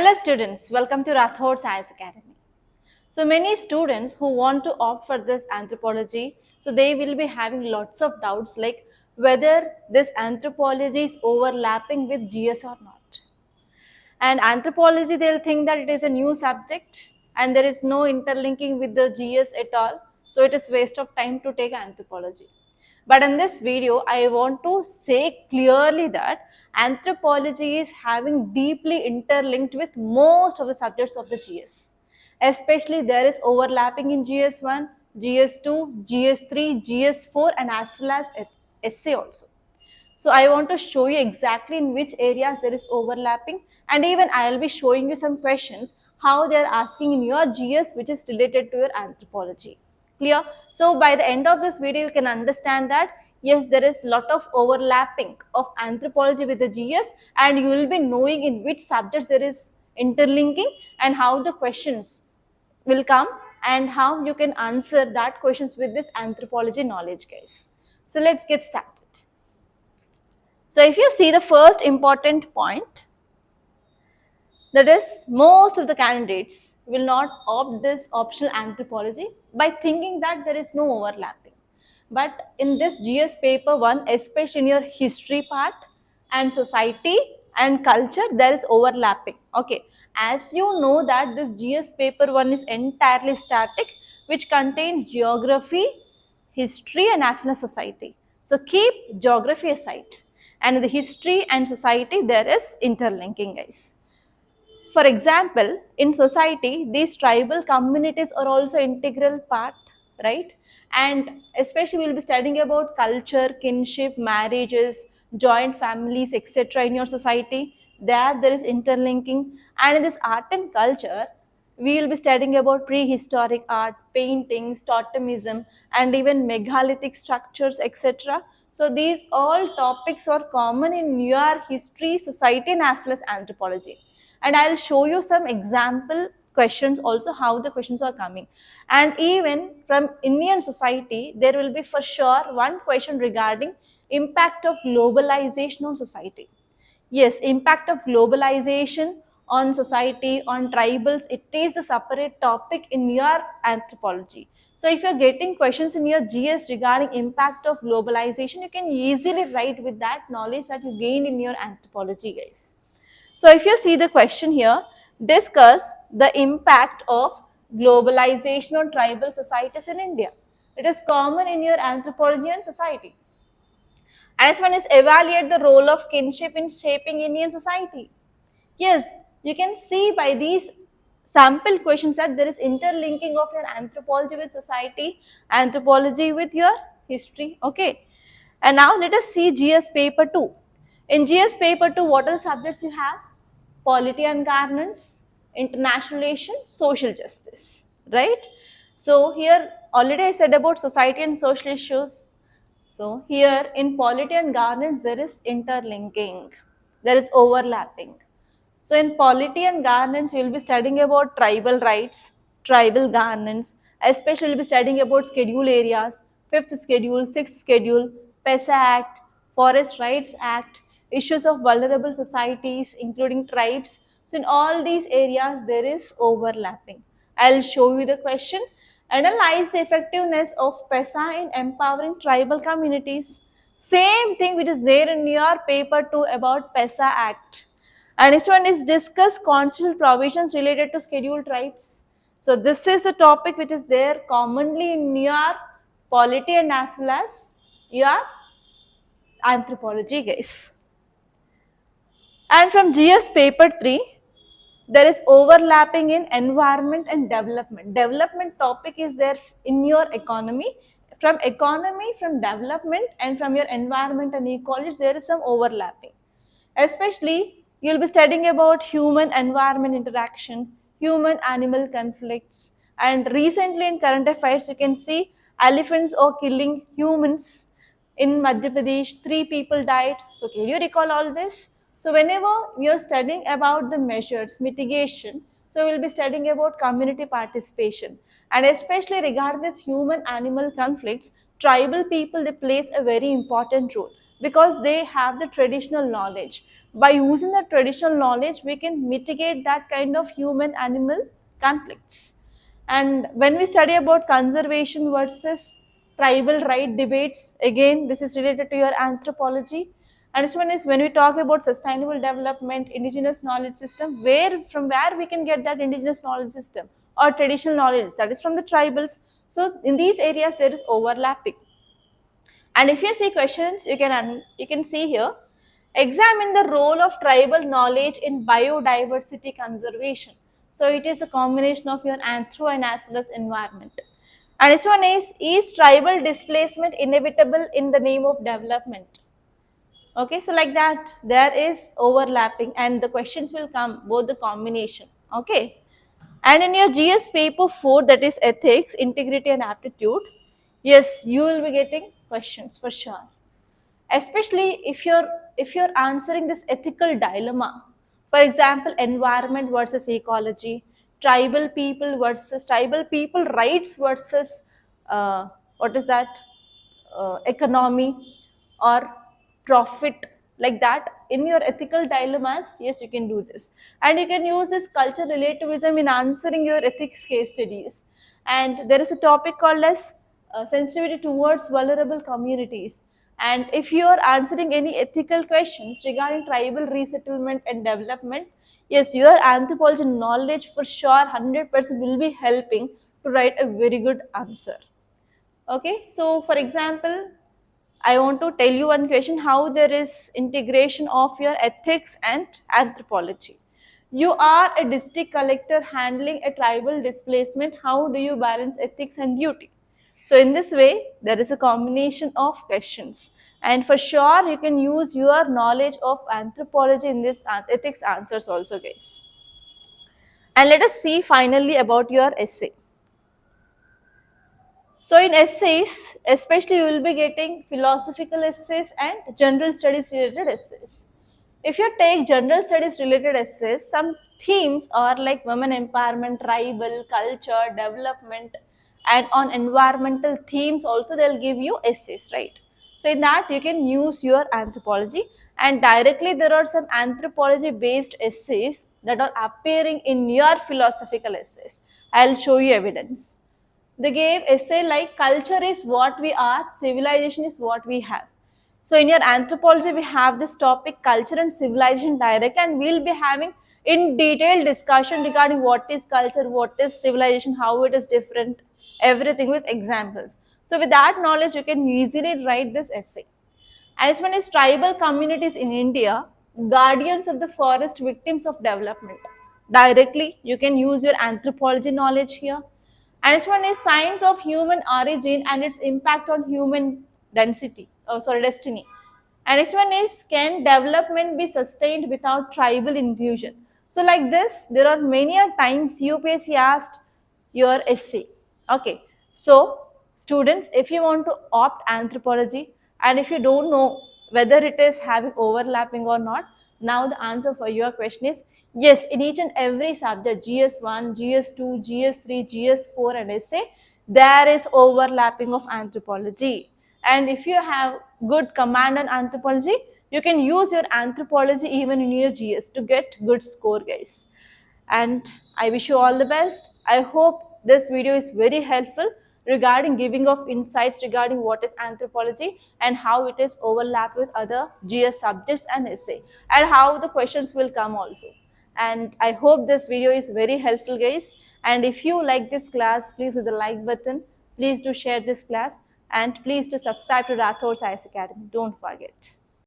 Hello students, welcome to Rathod Science Academy. So many students who want to opt for this anthropology, so they will be having lots of doubts like whether this anthropology is overlapping with GS or not. And anthropology, they'll think that it is a new subject and there is no interlinking with the GS at all. So it is waste of time to take anthropology. But in this video, I want to say clearly that anthropology is having deeply interlinked with most of the subjects of the GS. Especially there is overlapping in GS1, GS2, GS3, GS4 and as well as essay also. So I want to show you exactly in which areas there is overlapping, and even I will be showing you some questions how they are asking in your GS which is related to your anthropology. Clear? So by the end of this video you can understand that yes, there is lot of overlapping of anthropology with the GS, and you will be knowing in which subjects there is interlinking and how the questions will come and how you can answer that questions with this anthropology knowledge, guys. So let's get started. So if you see the first important point, that is most of the candidates will not opt this optional anthropology by thinking that there is no overlapping. But in this GS paper 1, especially in your history part and society and culture, there is overlapping. Okay, as you know that this GS paper 1 is entirely static, which contains geography, history and as well as society. So keep geography aside. And in the history and society, there is interlinking, guys. For example, in society, these tribal communities are also integral part, right? And especially we will be studying about culture, kinship, marriages, joint families, etc. in your society. There is interlinking. And in this art and culture, we will be studying about prehistoric art, paintings, totemism, and even megalithic structures, etc. So these all topics are common in your history, society, and as well as anthropology. And I'll show you some example questions also how the questions are coming. And even from Indian society, there will be for sure one question regarding impact of globalization on society. Yes, impact of globalization on society, on tribals, it is a separate topic in your anthropology. So if you're getting questions in your GS regarding impact of globalization, you can easily write with that knowledge that you gained in your anthropology, guys. So if you see the question here, discuss the impact of globalization on tribal societies in India. It is common in your anthropology and society. Next one is evaluate the role of kinship in shaping Indian society. Yes, you can see by these sample questions that there is interlinking of your anthropology with society, anthropology with your history. Okay. And now let us see GS paper 2. In GS paper 2, what are the subjects you have? Polity and governance, international relations, social justice, right? So here already I said about society and social issues. So here in polity and governance there is interlinking, there is overlapping. So in polity and governance you will be studying about tribal rights, tribal governance, especially you will be studying about schedule areas, 5th schedule, 6th schedule, PESA Act, Forest Rights Act, issues of vulnerable societies including tribes. So in all these areas there is overlapping. I'll show you the question. Analyze the effectiveness of PESA in empowering tribal communities. Same thing which is there in your paper 2 about PESA Act. And next one is discuss constitutional provisions related to scheduled tribes. So this is the topic which is there commonly in your polity and as well as your anthropology, guys. And from GS paper 3, there is overlapping in environment and development. Development topic is there in your economy. From economy, from development and from your environment and ecology, there is some overlapping. Especially, you will be studying about human-environment interaction, human-animal conflicts, and recently in current affairs, you can see elephants are killing humans. In Madhya Pradesh, 3 people died. So can you recall all this? So whenever we are studying about the measures, mitigation, so we will be studying about community participation. And especially regarding this human-animal conflicts, tribal people, they plays a very important role because they have the traditional knowledge. by using the traditional knowledge, we can mitigate that kind of human animal conflicts. And when we study about conservation versus tribal right debates, again, this is related to your anthropology. And this one is when we talk about sustainable development, indigenous knowledge system, from where we can get that indigenous knowledge system or traditional knowledge, that is from the tribals. So in these areas, there is overlapping. And if you see questions, you can see here, examine the role of tribal knowledge in biodiversity conservation. So it is a combination of your anthro and as well as environment. And this one is tribal displacement inevitable in the name of development? Okay, so like that, there is overlapping and the questions will come, both the combination. Okay. And in your GS paper 4, that is ethics, integrity and aptitude, yes, you will be getting questions for sure. Especially if you're answering this ethical dilemma. For example, environment versus ecology, tribal people rights versus what is that? Economy or profit, like that. In your ethical dilemmas, yes, you can do this, and you can use this cultural relativism in answering your ethics case studies. And there is a topic called as sensitivity towards vulnerable communities. And if you are answering any ethical questions regarding tribal resettlement and development, yes, your anthropology knowledge for sure 100% will be helping to write a very good answer. Okay, so for example, I want to tell you one question, how there is integration of your ethics and anthropology. You are a district collector handling a tribal displacement. How do you balance ethics and duty? So in this way, there is a combination of questions. And for sure, you can use your knowledge of anthropology in this ethics answers also, guys. And let us see finally about your essay. So in essays, especially you will be getting philosophical essays and general studies related essays. If you take general studies related essays, some themes are like women empowerment, tribal, culture, development, and on environmental themes also they'll give you essays, right? So in that you can use your anthropology, and directly there are some anthropology based essays that are appearing in your philosophical essays. I'll show you evidence. They gave essay like culture is what we are, civilization is what we have. So in your anthropology, we have this topic culture and civilization direct, and we'll be having in detailed discussion regarding what is culture, what is civilization, how it is different, everything with examples. So with that knowledge, you can easily write this essay. And this one is tribal communities in India, guardians of the forest, victims of development. Directly, you can use your anthropology knowledge here. And this one is science of human origin and its impact on human destiny. And next one is, can development be sustained without tribal inclusion? So like this, there are many a times UPSC asked your essay. Okay, so students, if you want to opt anthropology and if you don't know whether it is having overlapping or not, now the answer for your question is yes, in each and every subject, GS1, GS2, GS3, GS4 and essay, there is overlapping of anthropology. And if you have good command on anthropology, you can use your anthropology even in your GS to get good score, guys. And I wish you all the best. I hope this video is very helpful regarding giving of insights regarding what is anthropology and how it is overlapped with other GS subjects and essay, and how the questions will come also. And I hope this video is very helpful, guys. And if you like this class, please hit the like button. Please do share this class, and please do subscribe to Rathore Science Academy. Don't forget.